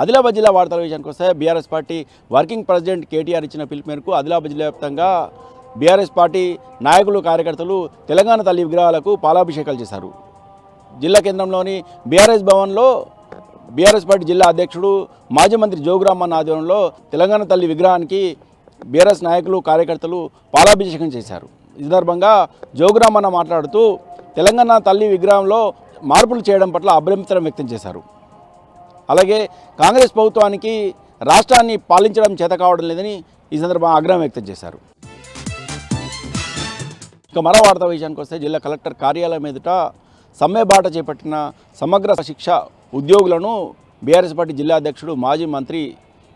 ఆదిలాబాద్ జిల్లా వార్తల విషయానికి వస్తే BRS party working president KTR ఇచ్చిన పిలుపు మేరకు ఆదిలాబాద్ జిల్లా వ్యాప్తంగా బీఆర్ఎస్ పార్టీ నాయకులు కార్యకర్తలు తెలంగాణ తల్లి విగ్రహాలకు పాలాభిషేకాలు చేశారు. జిల్లా కేంద్రంలోని బీఆర్ఎస్ భవన్లో బీఆర్ఎస్ పార్టీ జిల్లా అధ్యక్షుడు మాజీ మంత్రి జోగురామన్న ఆధ్వర్యంలో తెలంగాణ తల్లి విగ్రహానికి బీఆర్ఎస్ నాయకులు కార్యకర్తలు పాలాభిషేకం చేశారు. ఈ సందర్భంగా జోగురామన్న మాట్లాడుతూ తెలంగాణ తల్లి విగ్రహంలో మార్పులు చేయడం పట్ల అభ్యంతరం వ్యక్తం చేశారు. అలాగే కాంగ్రెస్ ప్రభుత్వానికి రాష్ట్రాన్ని పాలించడం చేత కావడం లేదని ఈ సందర్భంగా ఆగ్రహం వ్యక్తం చేశారు. ఇక మరో వార్తా విషయానికి వస్తే జిల్లా కలెక్టర్ కార్యాలయం ఎదుట సమ్మె బాట చేపట్టిన సమగ్ర శిక్ష ఉద్యోగులను బీఆర్ఎస్ పార్టీ జిల్లా అధ్యక్షుడు మాజీ మంత్రి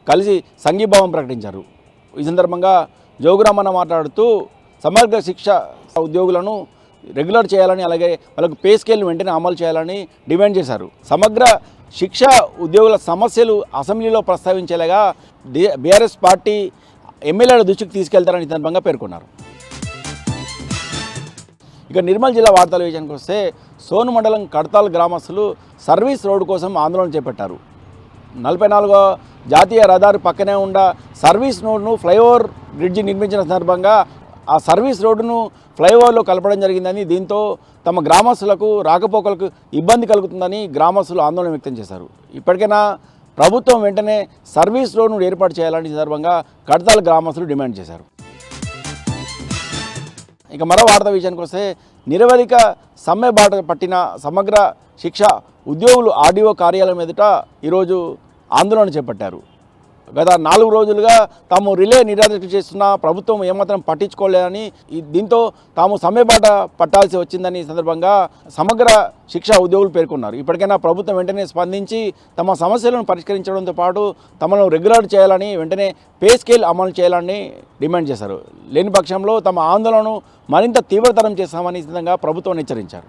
కలిసి సంఘీభావం ప్రకటించారు. ఈ సందర్భంగా జోగురామన్న మాట్లాడుతూ సమగ్ర శిక్ష ఉద్యోగులను రెగ్యులర్ చేయాలని, అలాగే వాళ్ళకు పే స్కేల్ వెంటనే అమలు చేయాలని డిమాండ్ చేశారు. సమగ్ర శిక్ష ఉద్యోగుల సమస్యలు అసెంబ్లీలో ప్రస్తావించేలాగా బీఆర్ఎస్ పార్టీ ఎమ్మెల్యేల దృష్టికి తీసుకెళ్తారని ఈ సందర్భంగా పేర్కొన్నారు. ఇక నిర్మల్ జిల్లా వార్తల విషయానికి వస్తే సోను మండలం కడతాల్ గ్రామస్తులు సర్వీస్ రోడ్డు కోసం ఆందోళన చేపట్టారు. 44వ జాతీయ రహదారి పక్కనే ఉన్న సర్వీస్ రోడ్ను ఫ్లైఓవర్ బ్రిడ్జి నిర్మించిన సందర్భంగా ఆ సర్వీస్ రోడ్డును ఫ్లైఓవర్లో కలపడం జరిగిందని, దీంతో తమ గ్రామస్తులకు రాకపోకలకు ఇబ్బంది కలుగుతుందని గ్రామస్తులు ఆందోళన వ్యక్తం చేశారు. ఇప్పటికైనా ప్రభుత్వం వెంటనే సర్వీస్ రోడ్ను ఏర్పాటు చేయాలని సందర్భంగా కడతాల్ గ్రామస్తులు డిమాండ్ చేశారు. ఇక మరో వార్తా విషయానికి వస్తే నిరవధిక సమ్మె బాట పట్టిన సమగ్ర శిక్ష ఉద్యోగులు ఆర్డీఓ కార్యాలయం ఎదుట ఈరోజు ఆందోళన చేపట్టారు. గత 4 రోజులుగా తాము రిలే నిరాదరణ చేస్తున్న ప్రభుత్వం ఏమాత్రం పట్టించుకోలేదని, దీంతో తాము సమ్మె బాట పట్టాల్సి వచ్చిందని సందర్భంగా సమగ్ర శిక్ష ఉద్యోగులు పేర్కొన్నారు. ఇప్పటికైనా ప్రభుత్వం వెంటనే స్పందించి తమ సమస్యలను పరిష్కరించడంతో పాటు తమను రెగ్యులర్ చేయాలని, వెంటనే పే స్కేల్ అమలు చేయాలని డిమాండ్ చేశారు. లేని పక్షంలో తమ ఆందోళనను మరింత తీవ్రతరం చేస్తామని ప్రభుత్వం హెచ్చరించారు.